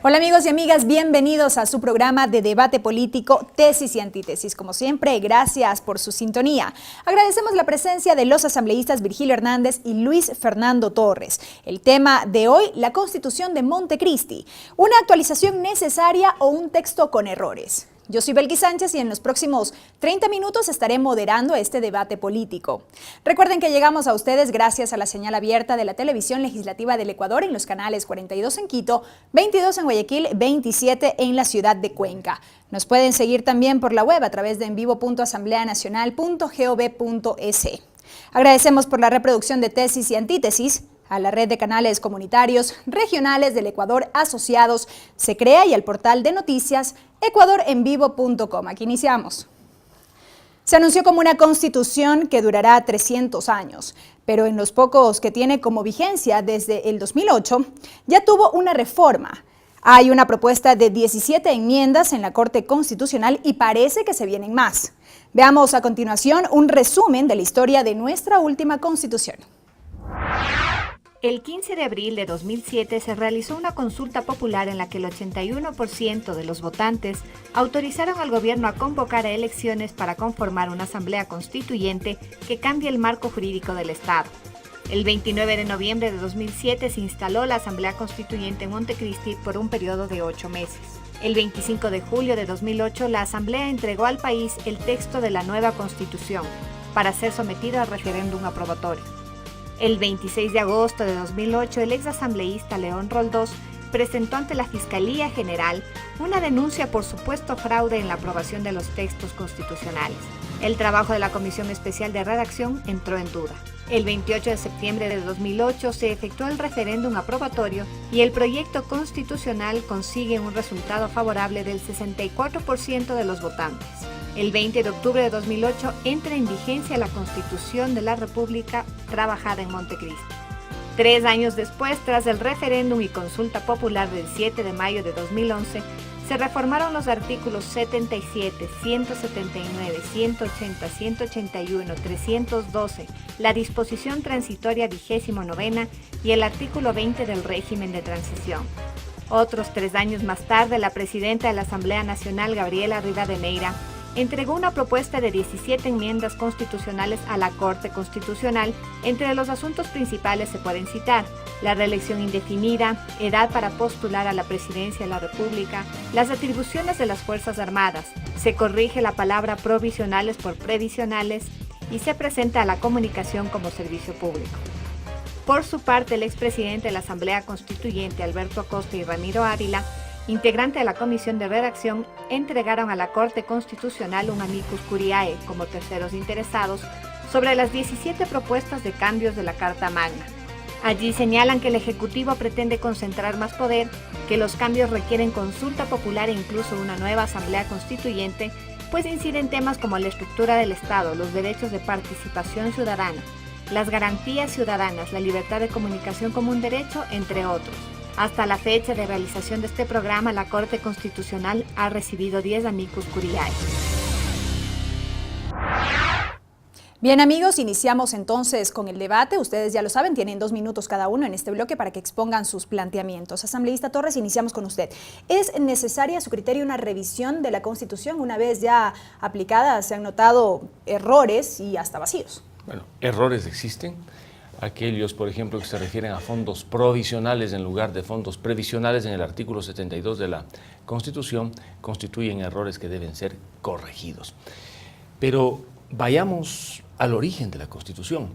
Hola amigos y amigas, bienvenidos a su programa de debate político Tesis y Antítesis. Como siempre, gracias por su sintonía. Agradecemos la presencia de los asambleístas Virgilio Hernández y Luis Fernando Torres. El tema de hoy, la Constitución de Montecristi. ¿Una actualización necesaria o un texto con errores? Yo soy Belkis Sánchez y en los próximos 30 minutos estaré moderando este debate político. Recuerden que llegamos a ustedes gracias a la señal abierta de la Televisión Legislativa del Ecuador en los canales 42 en Quito, 22 en Guayaquil, 27 en la ciudad de Cuenca. Nos pueden seguir también por la web a través de envivo.asambleanacional.gov.es. Agradecemos por la reproducción de Tesis y Antítesis a la red de canales comunitarios regionales del Ecuador asociados Se Crea y al portal de noticias ecuadorenvivo.com. Aquí iniciamos. Se anunció como una constitución que durará 300 años, pero en los pocos que tiene como vigencia desde el 2008, ya tuvo una reforma. Hay una propuesta de 17 enmiendas en la Corte Constitucional y parece que se vienen más. Veamos a continuación un resumen de la historia de nuestra última constitución. El 15 de abril de 2007 se realizó una consulta popular en la que el 81% de los votantes autorizaron al gobierno a convocar a elecciones para conformar una asamblea constituyente que cambie el marco jurídico del Estado. El 29 de noviembre de 2007 se instaló la Asamblea Constituyente en Montecristi por un periodo de 8 meses. El 25 de julio de 2008 la Asamblea entregó al país el texto de la nueva Constitución para ser sometido a referéndum aprobatorio. El 26 de agosto de 2008, el exasambleísta León Roldós presentó ante la Fiscalía General una denuncia por supuesto fraude en la aprobación de los textos constitucionales. El trabajo de la Comisión Especial de Redacción entró en duda. El 28 de septiembre de 2008 se efectuó el referéndum aprobatorio y el proyecto constitucional consigue un resultado favorable del 64% de los votantes. El 20 de octubre de 2008 entra en vigencia la Constitución de la República trabajada en Montecristi. 3 años después, tras el referéndum y consulta popular del 7 de mayo de 2011, se reformaron los artículos 77, 179, 180, 181, 312, la disposición transitoria 29ª y el artículo 20 del régimen de transición. Otros 3 años más tarde, la presidenta de la Asamblea Nacional, Gabriela Rivadeneira, entregó una propuesta de 17 enmiendas constitucionales a la Corte Constitucional. Entre los asuntos principales se pueden citar la reelección indefinida, edad para postular a la presidencia de la República, las atribuciones de las Fuerzas Armadas, se corrige la palabra provisionales por previsionales y se presenta a la comunicación como servicio público. Por su parte, el expresidente de la Asamblea Constituyente, Alberto Acosta y Ramiro Ávila, integrante de la Comisión de Redacción, entregaron a la Corte Constitucional un amicus curiae como terceros interesados sobre las 17 propuestas de cambios de la Carta Magna. Allí señalan que el Ejecutivo pretende concentrar más poder, que los cambios requieren consulta popular e incluso una nueva Asamblea Constituyente, pues inciden temas como la estructura del Estado, los derechos de participación ciudadana, las garantías ciudadanas, la libertad de comunicación como un derecho, entre otros. Hasta la fecha de realización de este programa, la Corte Constitucional ha recibido 10 amicus curiae. Bien amigos, iniciamos entonces con el debate. Ustedes ya lo saben, tienen 2 minutos cada uno en este bloque para que expongan sus planteamientos. Asambleísta Torres, iniciamos con usted. ¿Es necesaria a su criterio una revisión de la Constitución? Una vez ya aplicada, se han notado errores y hasta vacíos. Bueno, errores existen. Aquellos, por ejemplo, que se refieren a fondos provisionales en lugar de fondos previsionales en el artículo 72 de la Constitución, constituyen errores que deben ser corregidos. Pero vayamos al origen de la Constitución.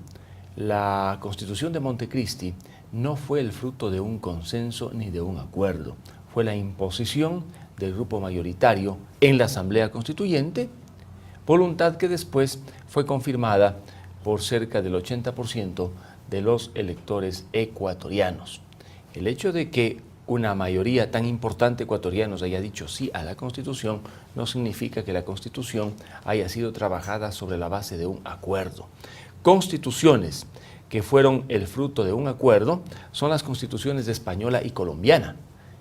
La Constitución de Montecristi no fue el fruto de un consenso ni de un acuerdo. Fue la imposición del grupo mayoritario en la Asamblea Constituyente, voluntad que después fue confirmada por cerca del 80% de los electores ecuatorianos. El hecho de que una mayoría tan importante de ecuatorianos haya dicho sí a la Constitución no significa que la Constitución haya sido trabajada sobre la base de un acuerdo. Constituciones que fueron el fruto de un acuerdo son las constituciones española y colombiana.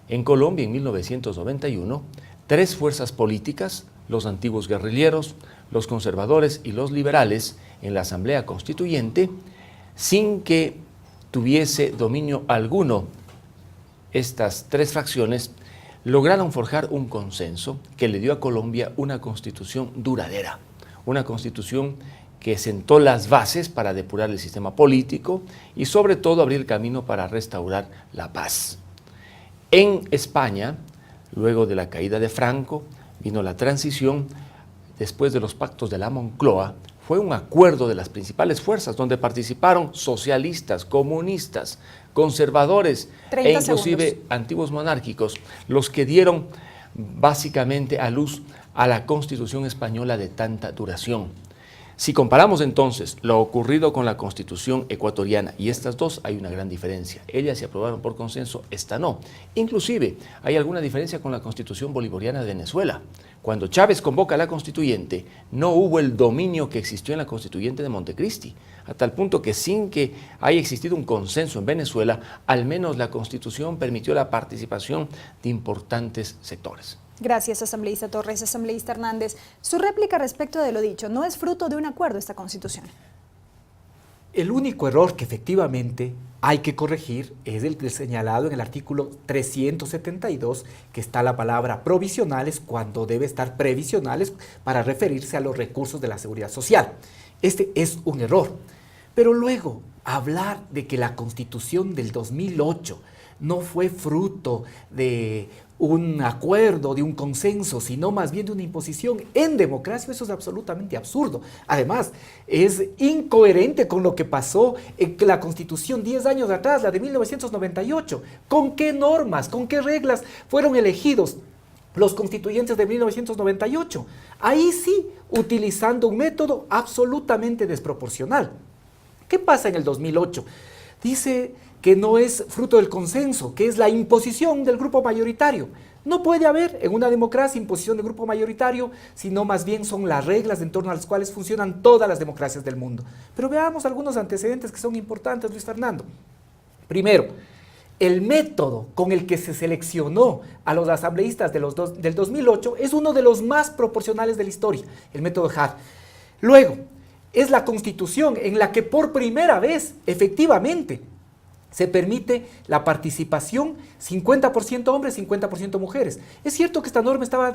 En Colombia, en 1991, 3 fuerzas políticas, los antiguos guerrilleros, los conservadores y los liberales, en la Asamblea Constituyente, sin que tuviese dominio alguno estas 3 fracciones, lograron forjar un consenso que le dio a Colombia una constitución duradera, una constitución que sentó las bases para depurar el sistema político y sobre todo abrir el camino para restaurar la paz. En España, luego de la caída de Franco, vino la transición. Después de los pactos de la Moncloa, fue un acuerdo de las principales fuerzas donde participaron socialistas, comunistas, conservadores e inclusive antiguos monárquicos, los que dieron básicamente a luz a la Constitución española de tanta duración. Si comparamos entonces lo ocurrido con la Constitución ecuatoriana y estas dos, hay una gran diferencia. Ellas se aprobaron por consenso, esta no. Inclusive hay alguna diferencia con la Constitución bolivariana de Venezuela. Cuando Chávez convoca a la Constituyente, no hubo el dominio que existió en la Constituyente de Montecristi, a tal punto que sin que haya existido un consenso en Venezuela, al menos la Constitución permitió la participación de importantes sectores. Gracias, asambleísta Torres. Asambleísta Hernández, su réplica respecto de lo dicho, ¿no es fruto de un acuerdo esta Constitución? El único error que efectivamente hay que corregir es el señalado en el artículo 372, que está la palabra provisionales cuando debe estar previsionales para referirse a los recursos de la seguridad social. Este es un error. Pero luego, hablar de que la Constitución del 2008 no fue fruto de un acuerdo, de un consenso, sino más bien de una imposición en democracia, eso es absolutamente absurdo. Además, es incoherente con lo que pasó en la Constitución 10 años atrás, la de 1998. ¿Con qué normas, con qué reglas fueron elegidos los constituyentes de 1998? Ahí sí, utilizando un método absolutamente desproporcional. ¿Qué pasa en el 2008? Dice que no es fruto del consenso, que es la imposición del grupo mayoritario. No puede haber en una democracia imposición del grupo mayoritario, sino más bien son las reglas en torno a las cuales funcionan todas las democracias del mundo. Pero veamos algunos antecedentes que son importantes, Luis Fernando. Primero, el método con el que se seleccionó a los asambleístas del 2008 es uno de los más proporcionales de la historia, el método Hart. Luego, es la Constitución en la que por primera vez, efectivamente, se permite la participación 50% hombres, 50% mujeres. Es cierto que esta norma estaba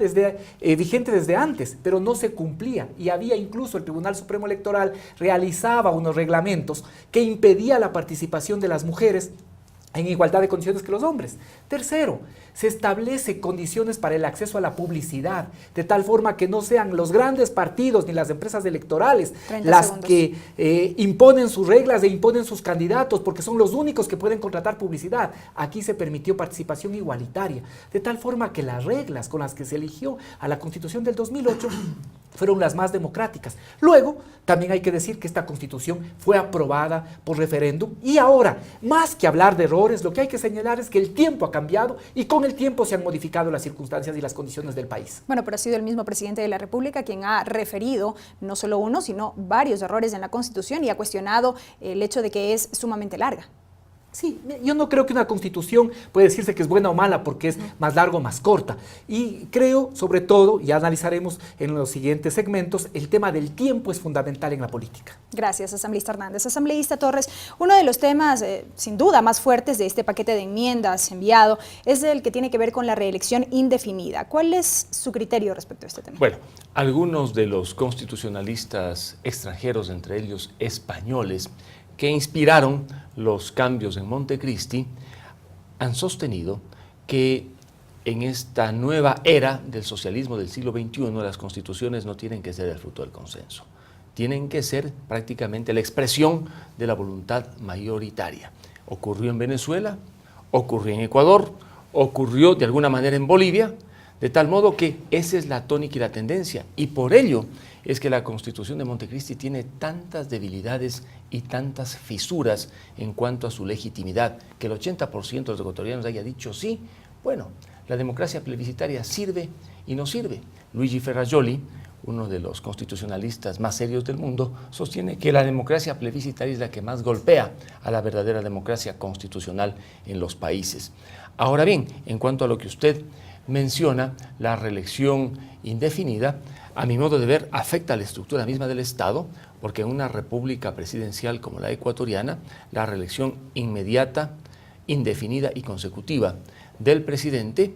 vigente desde antes, pero no se cumplía y había incluso el Tribunal Supremo Electoral realizaba unos reglamentos que impedía la participación de las mujeres en igualdad de condiciones que los hombres. Tercero, se establece condiciones para el acceso a la publicidad, de tal forma que no sean los grandes partidos ni las empresas electorales las que imponen sus reglas e imponen sus candidatos, porque son los únicos que pueden contratar publicidad. Aquí se permitió participación igualitaria, de tal forma que las reglas con las que se eligió a la Constitución del 2008 fueron las más democráticas. Luego, también hay que decir que esta Constitución fue aprobada por referéndum y ahora, más que hablar de errores, lo que hay que señalar es que el tiempo ha cambiado y con el tiempo se han modificado las circunstancias y las condiciones del país. Bueno, pero ha sido el mismo presidente de la República quien ha referido no solo uno, sino varios errores en la Constitución y ha cuestionado el hecho de que es sumamente larga. Sí, yo no creo que una Constitución puede decirse que es buena o mala porque es más larga o más corta. Y creo, sobre todo, ya analizaremos en los siguientes segmentos, el tema del tiempo es fundamental en la política. Gracias, asambleísta Hernández. Asambleísta Torres, uno de los temas, sin duda, más fuertes de este paquete de enmiendas enviado es el que tiene que ver con la reelección indefinida. ¿Cuál es su criterio respecto a este tema? Bueno, algunos de los constitucionalistas extranjeros, entre ellos españoles, que inspiraron los cambios en Montecristi, han sostenido que en esta nueva era del socialismo del siglo XXI, las constituciones no tienen que ser el fruto del consenso, tienen que ser prácticamente la expresión de la voluntad mayoritaria. Ocurrió en Venezuela, ocurrió en Ecuador, ocurrió de alguna manera en Bolivia, de tal modo que esa es la tónica y la tendencia, y por ello es que la Constitución de Montecristi tiene tantas debilidades y tantas fisuras en cuanto a su legitimidad, que el 80% de los ecuatorianos haya dicho sí. Bueno, la democracia plebiscitaria sirve y no sirve. Luigi Ferrajoli, uno de los constitucionalistas más serios del mundo, sostiene que la democracia plebiscitaria es la que más golpea a la verdadera democracia constitucional en los países. Ahora bien, en cuanto a lo que usted menciona, la reelección indefinida, a mi modo de ver, afecta a la estructura misma del Estado, porque en una república presidencial como la ecuatoriana, la reelección inmediata, indefinida y consecutiva del presidente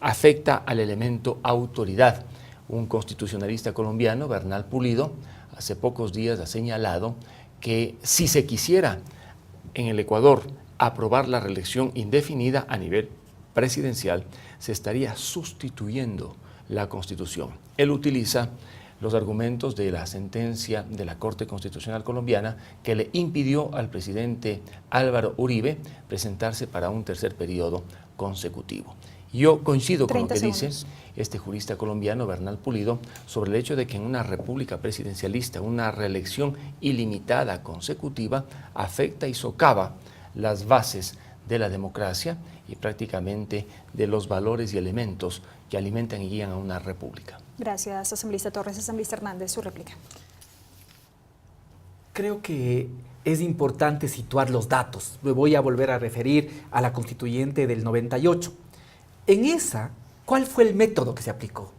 afecta al elemento autoridad. Un constitucionalista colombiano, Bernal Pulido, hace pocos días ha señalado que si se quisiera en el Ecuador aprobar la reelección indefinida a nivel presidencial, se estaría sustituyendo la Constitución. Él utiliza los argumentos de la sentencia de la Corte Constitucional colombiana que le impidió al presidente Álvaro Uribe presentarse para un tercer periodo consecutivo. Yo coincido con lo que dice este jurista colombiano, Bernal Pulido, sobre el hecho de que en una república presidencialista una reelección ilimitada consecutiva afecta y socava las bases de la democracia y prácticamente de los valores y elementos que alimentan y guían a una república. Gracias, asambleísta Torres. Asambleísta Hernández, su réplica. Creo que es importante situar los datos. Me voy a volver a referir a la constituyente del 98. En esa, ¿cuál fue el método que se aplicó?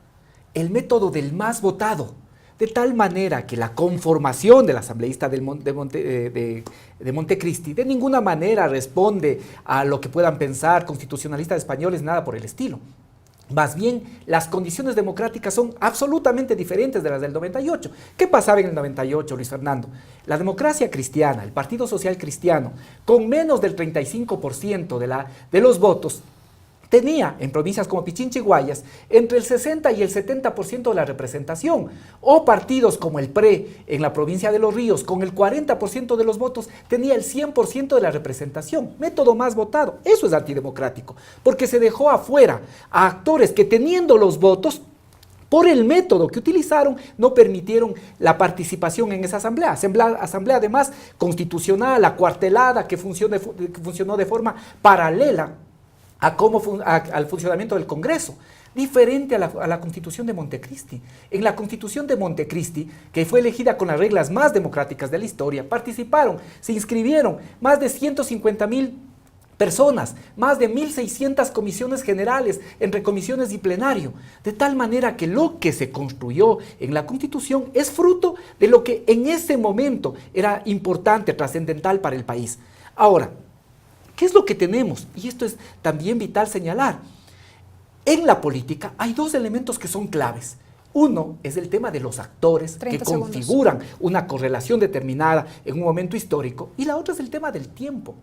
El método del más votado, de tal manera que la conformación del asambleísta de Montecristi de ninguna manera responde a lo que puedan pensar constitucionalistas españoles, nada por el estilo. Más bien, las condiciones democráticas son absolutamente diferentes de las del 98. ¿Qué pasaba en el 98, Luis Fernando? La democracia cristiana, el Partido Social Cristiano, con menos del 35% de los votos, tenía en provincias como Pichincha y Guayas entre el 60 y el 70% de la representación, o partidos como el PRE en la provincia de Los Ríos con el 40% de los votos tenía el 100% de la representación, método más votado. Eso es antidemocrático, porque se dejó afuera a actores que teniendo los votos por el método que utilizaron, no permitieron la participación en esa asamblea. Asamblea además constitucional, acuartelada, que funcionó de forma paralela al funcionamiento del Congreso, diferente a la Constitución de Montecristi. En la Constitución de Montecristi, que fue elegida con las reglas más democráticas de la historia, participaron, se inscribieron más de 150,000 personas, más de 1.600 comisiones generales, entre comisiones y plenario, de tal manera que lo que se construyó en la Constitución es fruto de lo que en ese momento era importante, trascendental para el país. Ahora, ¿qué es lo que tenemos? Y esto es también vital señalar. En la política hay dos elementos que son claves. Uno es el tema de los actores que configuran una correlación determinada en un momento histórico, y la otra es el tema del tiempo.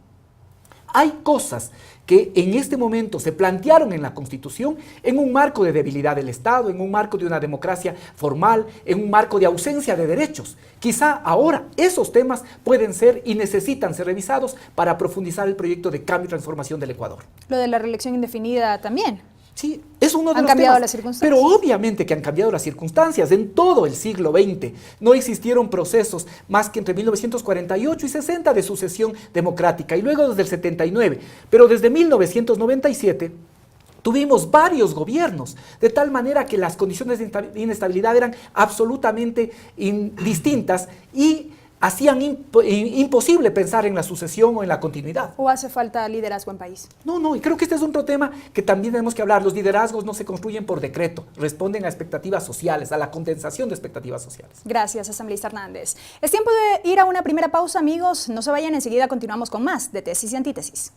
Hay cosas que en este momento se plantearon en la Constitución en un marco de debilidad del Estado, en un marco de una democracia formal, en un marco de ausencia de derechos. Quizá ahora esos temas pueden ser y necesitan ser revisados para profundizar el proyecto de cambio y transformación del Ecuador. Lo de la reelección indefinida también. Sí, es uno de los temas. Han cambiado las circunstancias. Pero obviamente que han cambiado las circunstancias. En todo el siglo XX no existieron procesos más que entre 1948 y 60 de sucesión democrática, y luego desde el 79. Pero desde 1997 tuvimos varios gobiernos, de tal manera que las condiciones de inestabilidad eran absolutamente distintas y hacían imposible pensar en la sucesión o en la continuidad. ¿O hace falta liderazgo en país? No, y creo que este es otro tema que también tenemos que hablar. Los liderazgos no se construyen por decreto, responden a expectativas sociales, a la condensación de expectativas sociales. Gracias, asambleísta Hernández. Es tiempo de ir a una primera pausa, amigos. No se vayan, enseguida continuamos con más de Tesis y Antítesis.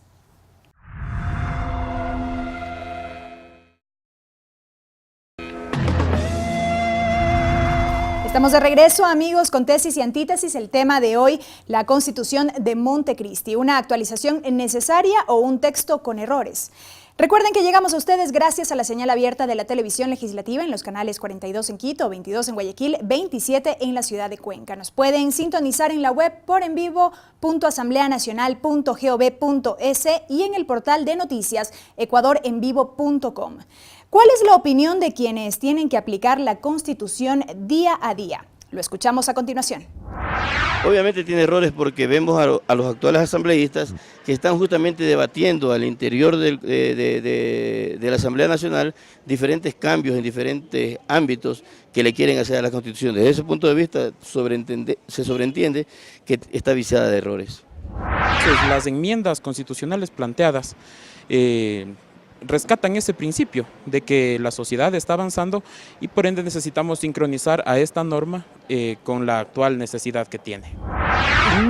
Estamos de regreso, amigos, con Tesis y Antítesis. El tema de hoy, la Constitución de Montecristi, una actualización necesaria o un texto con errores. Recuerden que llegamos a ustedes gracias a la señal abierta de la televisión legislativa en los canales 42 en Quito, 22 en Guayaquil, 27 en la ciudad de Cuenca. Nos pueden sintonizar en la web por envivo.asambleanacional.gov.es y en el portal de noticias ecuadorenvivo.com. ¿Cuál es la opinión de quienes tienen que aplicar la Constitución día a día? Lo escuchamos a continuación. Obviamente tiene errores porque vemos a los actuales asambleístas que están justamente debatiendo al interior de la Asamblea Nacional diferentes cambios en diferentes ámbitos que le quieren hacer a la Constitución. Desde ese punto de vista se sobreentiende que está viciada de errores. Las enmiendas constitucionales planteadas rescatan ese principio de que la sociedad está avanzando y por ende necesitamos sincronizar a esta norma con la actual necesidad que tiene.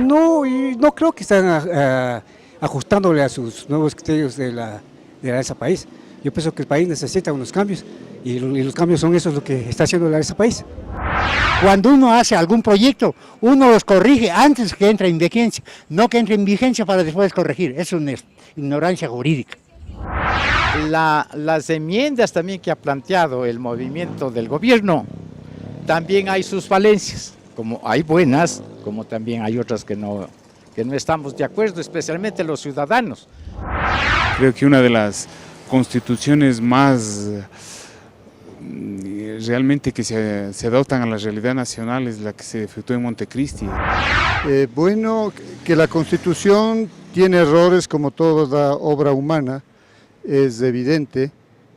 No creo que están ajustándole a sus nuevos criterios de ese país. Yo pienso que el país necesita unos cambios y los cambios son esos lo que está haciendo este país. Cuando uno hace algún proyecto, uno los corrige antes que entre en vigencia, no que entre en vigencia para después corregir. Es una ignorancia jurídica. Las enmiendas también que ha planteado el movimiento del gobierno, también hay sus falencias, como hay buenas, como también hay otras que no estamos de acuerdo, especialmente los ciudadanos. Creo que una de las constituciones más realmente que se adaptan a la realidad nacional es la que se efectuó en Montecristi. Bueno, que la Constitución tiene errores como toda obra humana, es evidente,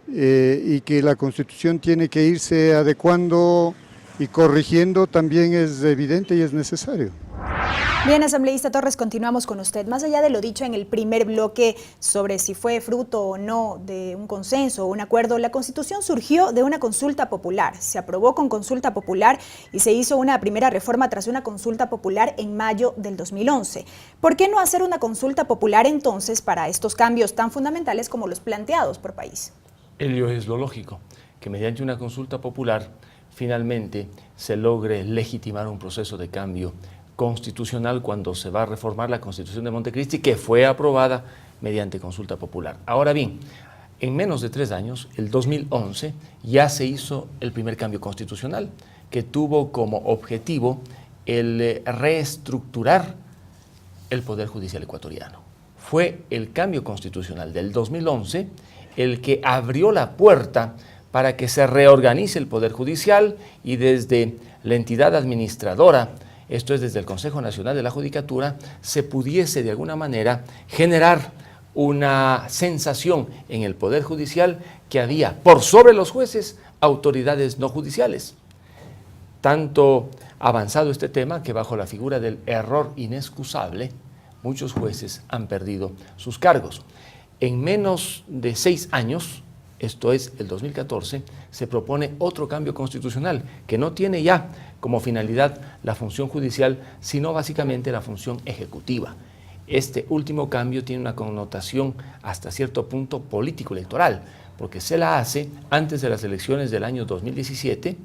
y que la Constitución tiene que irse adecuando y corrigiendo también es evidente y es necesario. Bien, asambleísta Torres, continuamos con usted. Más allá de lo dicho en el primer bloque sobre si fue fruto o no de un consenso o un acuerdo, la Constitución surgió de una consulta popular. Se aprobó con consulta popular y se hizo una primera reforma tras una consulta popular en mayo del 2011. ¿Por qué no hacer una consulta popular entonces para estos cambios tan fundamentales como los planteados por país? Ello es lo lógico, que mediante una consulta popular finalmente se logre legitimar un proceso de cambio constitucional cuando se va a reformar la Constitución de Montecristi, que fue aprobada mediante consulta popular. Ahora bien, en menos de 3 años, el 2011, ya se hizo el primer cambio constitucional, que tuvo como objetivo el reestructurar el Poder Judicial ecuatoriano. Fue el cambio constitucional del 2011 el que abrió la puerta para que se reorganice el Poder Judicial y desde la entidad administradora, esto es desde el Consejo Nacional de la Judicatura, se pudiese de alguna manera generar una sensación en el Poder Judicial que había por sobre los jueces autoridades no judiciales. Tanto avanzado este tema que bajo la figura del error inexcusable, muchos jueces han perdido sus cargos. En menos de 6 años, esto es el 2014, se propone otro cambio constitucional que no tiene ya como finalidad la función judicial, sino básicamente la función ejecutiva. Este último cambio tiene una connotación hasta cierto punto político-electoral, porque se la hace antes de las elecciones del año 2017,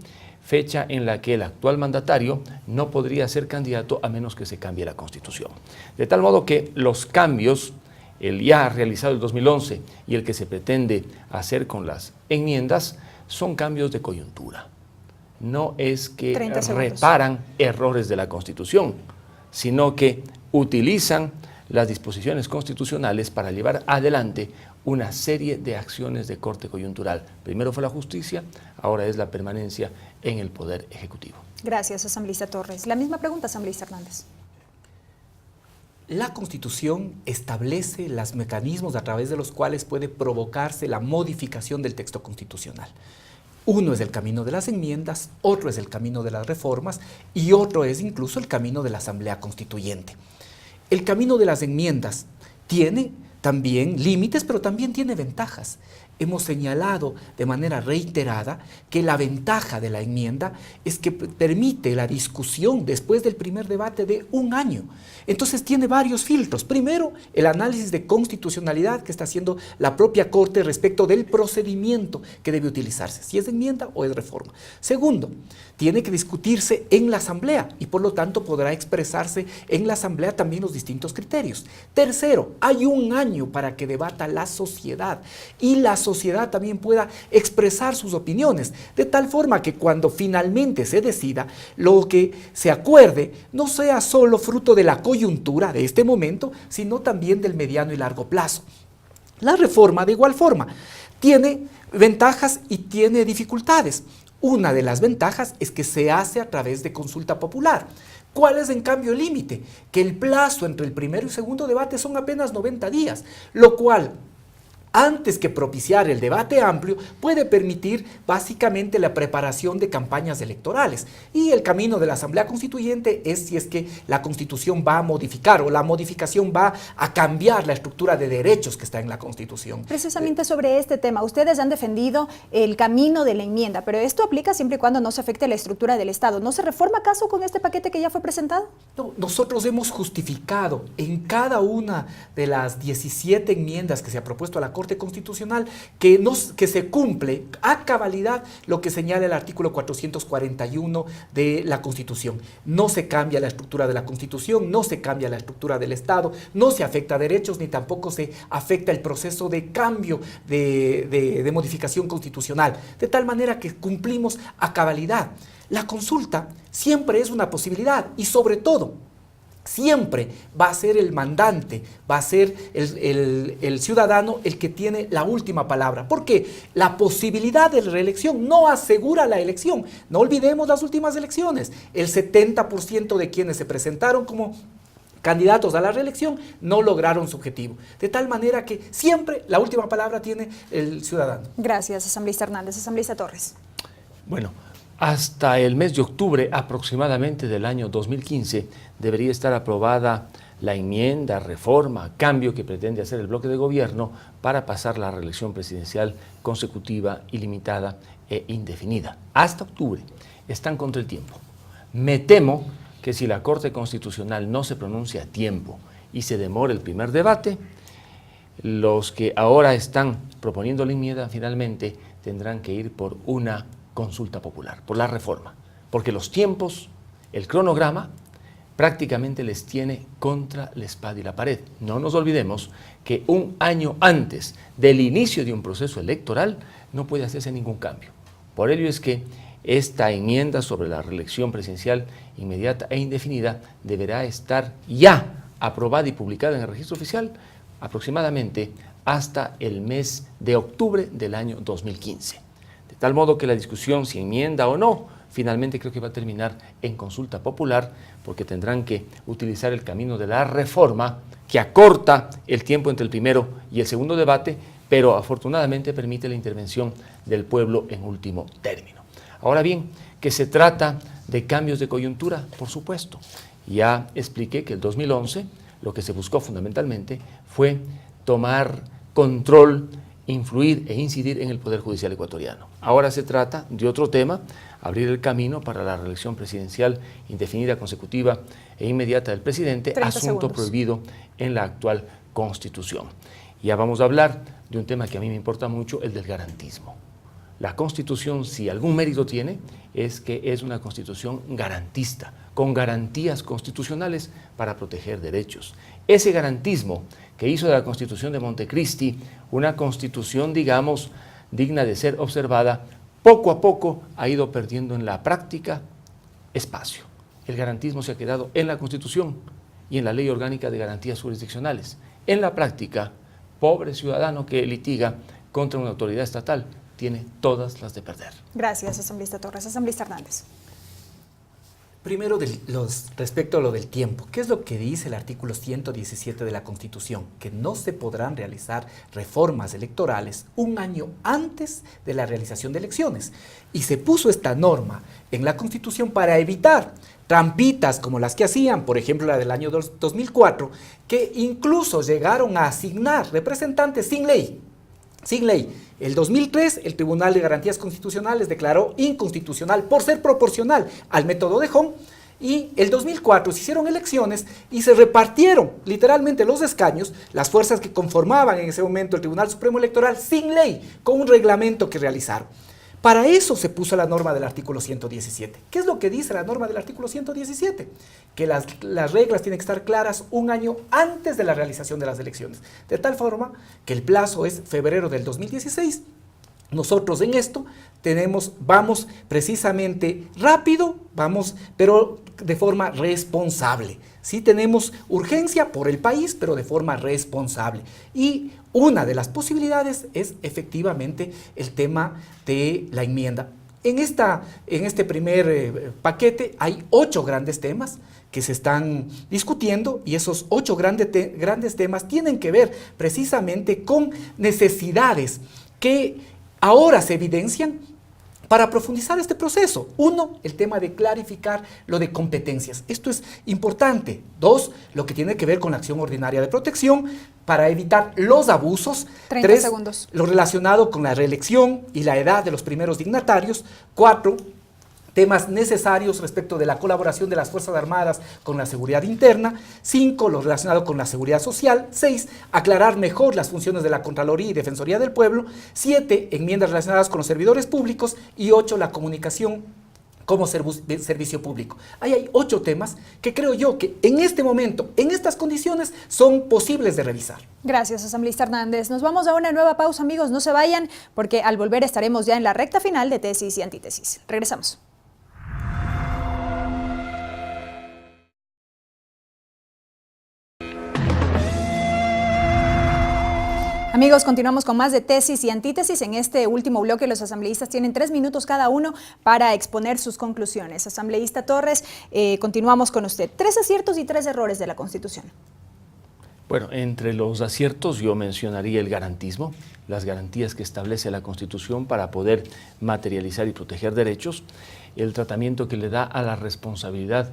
fecha en la que el actual mandatario no podría ser candidato a menos que se cambie la Constitución. De tal modo que los cambios, el ya realizado el 2011 y el que se pretende hacer con las enmiendas, son cambios de coyuntura. No es que reparan errores de la Constitución, sino que utilizan las disposiciones constitucionales para llevar adelante una serie de acciones de corte coyuntural. Primero fue la justicia, ahora es la permanencia en el Poder Ejecutivo. Gracias, asambleísta Torres. La misma pregunta, asambleísta Hernández. La Constitución establece los mecanismos a través de los cuales puede provocarse la modificación del texto constitucional. Uno es el camino de las enmiendas, otro es el camino de las reformas y otro es incluso el camino de la Asamblea Constituyente. El camino de las enmiendas tiene también límites, pero también tiene ventajas. Hemos señalado de manera reiterada que la ventaja de la enmienda es que permite la discusión después del primer debate de 1 año. Entonces tiene varios filtros. Primero, el análisis de constitucionalidad que está haciendo la propia Corte respecto del procedimiento que debe utilizarse, si es enmienda o es reforma. Segundo, tiene que discutirse en la Asamblea y por lo tanto podrá expresarse en la Asamblea también los distintos criterios. Tercero, hay 1 año para que debata la sociedad y la sociedad también pueda expresar sus opiniones, de tal forma que cuando finalmente se decida, lo que se acuerde no sea solo fruto de la coyuntura de este momento, sino también del mediano y largo plazo. La reforma, de igual forma, tiene ventajas y tiene dificultades. Una de las ventajas es que se hace a través de consulta popular. ¿Cuál es en cambio el límite? Que el plazo entre el primero y segundo debate son apenas 90 días, lo cual, antes que propiciar el debate amplio, puede permitir básicamente la preparación de campañas electorales. Y el camino de la Asamblea Constituyente es si es que la Constitución va a modificar o la modificación va a cambiar la estructura de derechos que está en la Constitución. Precisamente sobre este tema, ustedes han defendido el camino de la enmienda, pero esto aplica siempre y cuando no se afecte la estructura del Estado. ¿No se reforma acaso con este paquete que ya fue presentado? No, nosotros hemos justificado en cada una de las 17 enmiendas que se ha propuesto a la Corte Corte Constitucional que se cumple a cabalidad lo que señala el artículo 441 de la Constitución. No se cambia la estructura de la Constitución, no se cambia la estructura del Estado, no se afecta a derechos ni tampoco se afecta el proceso de cambio de modificación constitucional, de tal manera que cumplimos a cabalidad. La consulta siempre es una posibilidad y sobre todo siempre va a ser el mandante, va a ser el ciudadano el que tiene la última palabra, porque la posibilidad de reelección no asegura la elección. No olvidemos las últimas elecciones, el 70% de quienes se presentaron como candidatos a la reelección no lograron su objetivo, de tal manera que siempre la última palabra tiene el ciudadano. Gracias, asambleísta Hernández. Asambleísta Torres. Bueno, hasta el mes de octubre aproximadamente del año 2015 debería estar aprobada la enmienda, reforma, cambio que pretende hacer el bloque de gobierno para pasar la reelección presidencial consecutiva, ilimitada e indefinida. Hasta octubre están contra el tiempo. Me temo que si la Corte Constitucional no se pronuncia a tiempo y se demora el primer debate, los que ahora están proponiendo la enmienda finalmente tendrán que ir por una consulta popular, por la reforma, porque los tiempos, el cronograma, prácticamente les tiene contra la espada y la pared. No nos olvidemos que un año antes del inicio de un proceso electoral no puede hacerse ningún cambio. Por ello es que esta enmienda sobre la reelección presidencial inmediata e indefinida deberá estar ya aprobada y publicada en el registro oficial aproximadamente hasta el mes de octubre del año 2015. De tal modo que la discusión si enmienda o no, finalmente creo que va a terminar en consulta popular, porque tendrán que utilizar el camino de la reforma que acorta el tiempo entre el primero y el segundo debate, pero afortunadamente permite la intervención del pueblo en último término. Ahora bien, que se trata de cambios de coyuntura, por supuesto. Ya expliqué que el 2011 lo que se buscó fundamentalmente fue tomar control, influir e incidir en el Poder Judicial ecuatoriano. Ahora se trata de otro tema, abrir el camino para la reelección presidencial indefinida, consecutiva e inmediata del presidente, asunto prohibido en la actual Constitución. Ya vamos a hablar de un tema que a mí me importa mucho, el del garantismo. La Constitución, si algún mérito tiene, es que es una Constitución garantista, con garantías constitucionales para proteger derechos. Ese garantismo que hizo de la Constitución de Montecristi una Constitución, digamos, digna de ser observada, poco a poco ha ido perdiendo en la práctica espacio. El garantismo se ha quedado en la Constitución y en la Ley Orgánica de Garantías Jurisdiccionales. En la práctica, pobre ciudadano que litiga contra una autoridad estatal tiene todas las de perder. Gracias, asambleísta Torres. Asambleísta Hernández. Primero, respecto a lo del tiempo, ¿qué es lo que dice el artículo 117 de la Constitución? Que no se podrán realizar reformas electorales un año antes de la realización de elecciones. Y se puso esta norma en la Constitución para evitar trampitas como las que hacían, por ejemplo la del año 2004, que incluso llegaron a asignar representantes sin ley. Sin ley. El 2003, el Tribunal de Garantías Constitucionales declaró inconstitucional por ser proporcional al método de Hong, y el 2004 se hicieron elecciones y se repartieron literalmente los escaños, las fuerzas que conformaban en ese momento el Tribunal Supremo Electoral sin ley, con un reglamento que realizaron. Para eso se puso la norma del artículo 117. ¿Qué es lo que dice la norma del artículo 117? Que las reglas tienen que estar claras un año antes de la realización de las elecciones. De tal forma que el plazo es febrero del 2016. Nosotros en esto vamos precisamente rápido, pero de forma responsable. Sí tenemos urgencia por el país, pero de forma responsable. Y una de las posibilidades es efectivamente el tema de la enmienda. En este primer paquete hay 8 grandes temas que se están discutiendo, y esos 8 grandes temas tienen que ver precisamente con necesidades que ahora se evidencian para profundizar este proceso. 1, el tema de clarificar lo de competencias. Esto es importante. 2, lo que tiene que ver con la acción ordinaria de protección para evitar los abusos. 30 segundos. Lo relacionado con la reelección y la edad de los primeros dignatarios. 4, temas necesarios respecto de la colaboración de las Fuerzas Armadas con la seguridad interna. 5, lo relacionado con la seguridad social. 6, aclarar mejor las funciones de la Contraloría y Defensoría del Pueblo. 7, enmiendas relacionadas con los servidores públicos. Y 8, la comunicación como servicio público. Ahí hay 8 temas que creo yo que en este momento, en estas condiciones, son posibles de revisar. Gracias, asambleísta Hernández. Nos vamos a una nueva pausa, amigos. No se vayan, porque al volver estaremos ya en la recta final de Tesis y Antítesis. Regresamos. Amigos, continuamos con más de Tesis y Antítesis. En este último bloque, los asambleístas tienen 3 minutos cada uno para exponer sus conclusiones. Asambleísta Torres, continuamos con usted. 3 aciertos y 3 errores de la Constitución. Bueno, entre los aciertos yo mencionaría el garantismo, las garantías que establece la Constitución para poder materializar y proteger derechos, el tratamiento que le da a la responsabilidad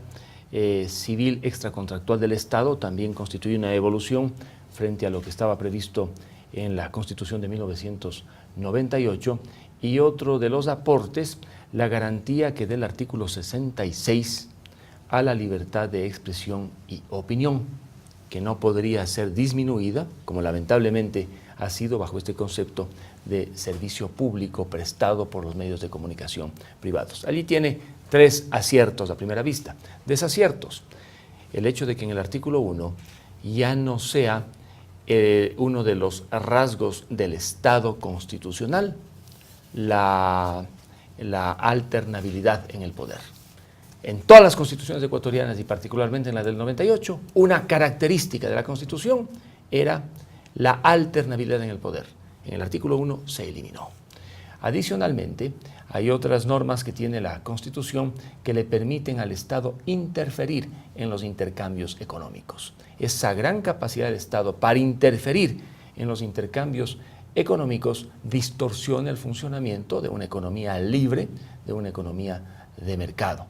civil extracontractual del Estado también constituye una evolución frente a lo que estaba previsto en la Constitución de 1998, y otro de los aportes, la garantía que da el artículo 66 a la libertad de expresión y opinión, que no podría ser disminuida, como lamentablemente ha sido bajo este concepto de servicio público prestado por los medios de comunicación privados. Allí tiene 3 aciertos a primera vista. Desaciertos: el hecho de que en el artículo 1 ya no sea uno de los rasgos del Estado constitucional la alternabilidad en el poder. En todas las constituciones ecuatorianas y particularmente en la del 98, una característica de la Constitución era la alternabilidad en el poder. En el artículo 1 se eliminó. Adicionalmente, hay otras normas que tiene la Constitución que le permiten al Estado interferir en los intercambios económicos. Esa gran capacidad del Estado para interferir en los intercambios económicos distorsiona el funcionamiento de una economía libre, de una economía de mercado.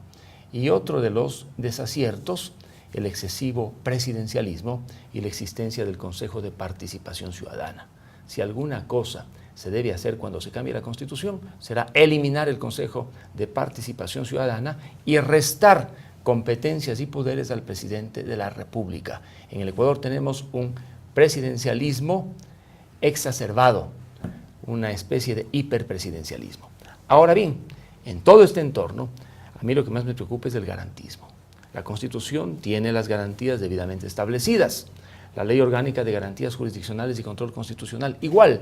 Y otro de los desaciertos, el excesivo presidencialismo y la existencia del Consejo de Participación Ciudadana. Si alguna cosa se debe hacer cuando se cambie la Constitución, será eliminar el Consejo de Participación Ciudadana y restar competencias y poderes al presidente de la República. En el Ecuador tenemos un presidencialismo exacerbado, una especie de hiperpresidencialismo. Ahora bien, en todo este entorno, a mí lo que más me preocupa es el garantismo. La Constitución tiene las garantías debidamente establecidas, la Ley Orgánica de Garantías Jurisdiccionales y Control Constitucional igual,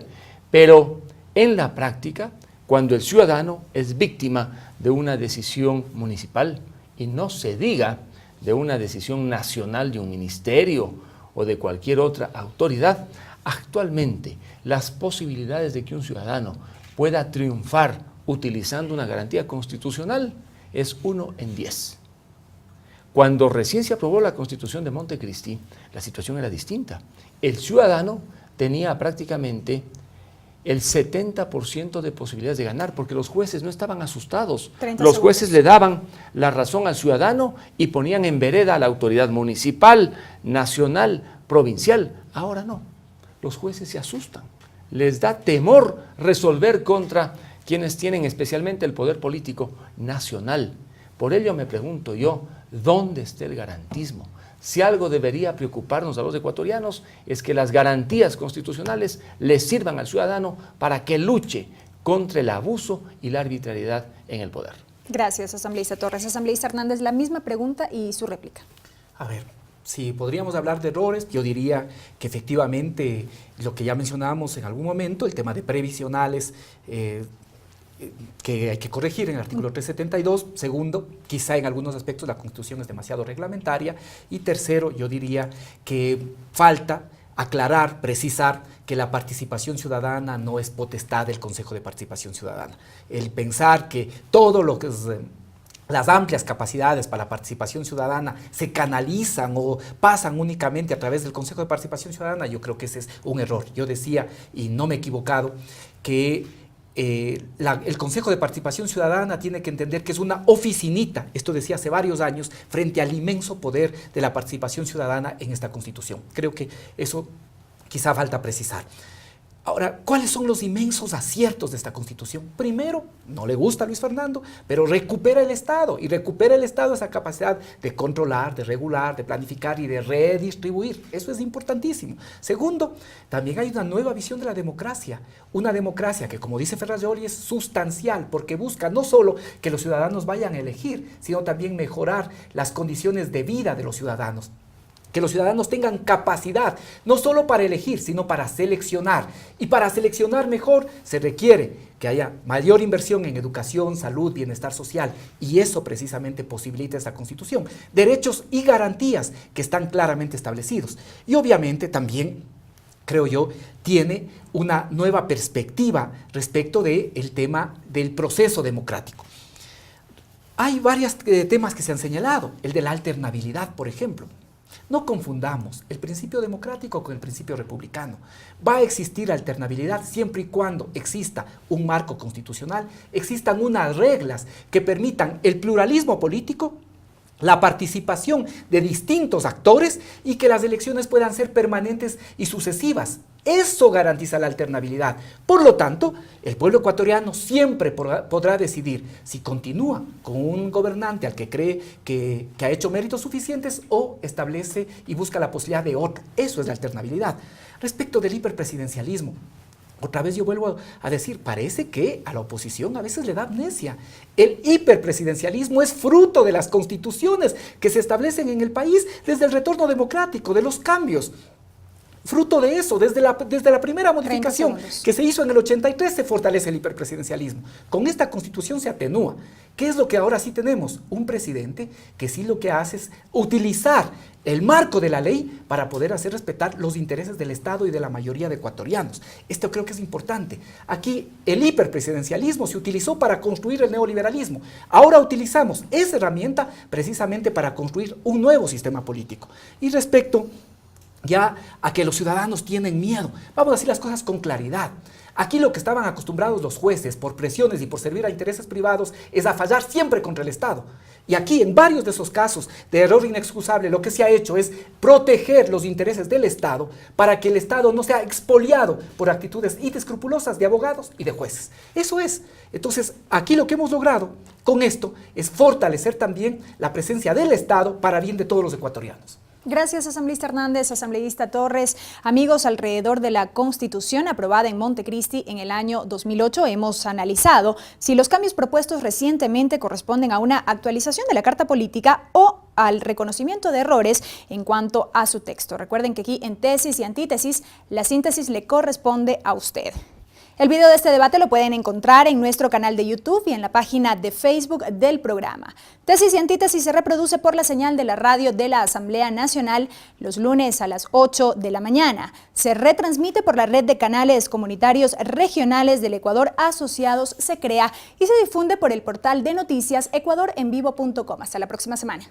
pero en la práctica, cuando el ciudadano es víctima de una decisión municipal, y no se diga de una decisión nacional de un ministerio o de cualquier otra autoridad, actualmente las posibilidades de que un ciudadano pueda triunfar utilizando una garantía constitucional es 1 en 10. Cuando recién se aprobó la Constitución de Montecristi, la situación era distinta. El ciudadano tenía prácticamente el 70% de posibilidades de ganar, porque los jueces no estaban asustados. Los jueces le daban la razón al ciudadano y ponían en vereda a la autoridad municipal, nacional, provincial. Ahora no. Los jueces se asustan. Les da temor resolver contra quienes tienen especialmente el poder político nacional. Por ello me pregunto yo, ¿dónde está el garantismo? Si algo debería preocuparnos a los ecuatorianos es que las garantías constitucionales le sirvan al ciudadano para que luche contra el abuso y la arbitrariedad en el poder. Gracias, asambleísta Torres. Asambleísta Hernández, la misma pregunta y su réplica. A ver, si podríamos hablar de errores, yo diría que efectivamente lo que ya mencionábamos en algún momento, el tema de previsionales, que hay que corregir en el artículo 372. Segundo, quizá en algunos aspectos la Constitución es demasiado reglamentaria. Y tercero, yo diría que falta aclarar, precisar que la participación ciudadana no es potestad del Consejo de Participación Ciudadana. El pensar que todo lo que es las amplias capacidades para la participación ciudadana se canalizan o pasan únicamente a través del Consejo de Participación Ciudadana, yo creo que ese es un error. Yo decía, y no me he equivocado, que el Consejo de Participación Ciudadana tiene que entender que es una oficinita, esto decía hace varios años, frente al inmenso poder de la participación ciudadana en esta Constitución. Creo que eso quizá falta precisar. Ahora, ¿cuáles son los inmensos aciertos de esta Constitución? Primero, no le gusta a Luis Fernando, pero recupera el Estado, y recupera el Estado esa capacidad de controlar, de regular, de planificar y de redistribuir. Eso es importantísimo. Segundo, también hay una nueva visión de la democracia, una democracia que, como dice Ferrajoli, es sustancial, porque busca no solo que los ciudadanos vayan a elegir, sino también mejorar las condiciones de vida de los ciudadanos. Que los ciudadanos tengan capacidad, no solo para elegir, sino para seleccionar. Y para seleccionar mejor se requiere que haya mayor inversión en educación, salud, bienestar social. Y eso precisamente posibilita esta Constitución. Derechos y garantías que están claramente establecidos. Y obviamente también, creo yo, tiene una nueva perspectiva respecto del tema del proceso democrático. Hay varios temas que se han señalado. El de la alternabilidad, por ejemplo. No confundamos el principio democrático con el principio republicano. Va a existir alternabilidad siempre y cuando exista un marco constitucional, existan unas reglas que permitan el pluralismo político, la participación de distintos actores y que las elecciones puedan ser permanentes y sucesivas. Eso garantiza la alternabilidad. Por lo tanto, el pueblo ecuatoriano siempre podrá decidir si continúa con un gobernante al que cree que ha hecho méritos suficientes o establece y busca la posibilidad de otro. Eso es la alternabilidad. Respecto del hiperpresidencialismo, otra vez yo vuelvo a decir, parece que a la oposición a veces le da amnesia. El hiperpresidencialismo es fruto de las constituciones que se establecen en el país desde el retorno democrático, de los cambios. Fruto de eso, desde la primera modificación que se hizo en el 83 se fortalece el hiperpresidencialismo. Con esta Constitución se atenúa. ¿Qué es lo que ahora sí tenemos? Un presidente que sí lo que hace es utilizar el marco de la ley para poder hacer respetar los intereses del Estado y de la mayoría de ecuatorianos. Esto creo que es importante. Aquí el hiperpresidencialismo se utilizó para construir el neoliberalismo. Ahora utilizamos esa herramienta precisamente para construir un nuevo sistema político. Y respecto ya a que los ciudadanos tienen miedo, vamos a decir las cosas con claridad. Aquí lo que estaban acostumbrados los jueces por presiones y por servir a intereses privados es a fallar siempre contra el Estado. Y aquí en varios de esos casos de error inexcusable lo que se ha hecho es proteger los intereses del Estado para que el Estado no sea expoliado por actitudes inescrupulosas de abogados y de jueces. Eso es. Entonces aquí lo que hemos logrado con esto es fortalecer también la presencia del Estado para bien de todos los ecuatorianos. Gracias, asambleísta Hernández, asambleísta Torres. Amigos, alrededor de la Constitución aprobada en Montecristi en el año 2008, hemos analizado si los cambios propuestos recientemente corresponden a una actualización de la Carta Política o al reconocimiento de errores en cuanto a su texto. Recuerden que aquí en Tesis y Antítesis, la síntesis le corresponde a usted. El video de este debate lo pueden encontrar en nuestro canal de YouTube y en la página de Facebook del programa. Tesis y Antítesis se reproduce por la señal de la radio de la Asamblea Nacional los lunes a las 8 de la mañana. Se retransmite por la red de canales comunitarios regionales del Ecuador asociados Se Crea y se difunde por el portal de noticias ecuadorenvivo.com. Hasta la próxima semana.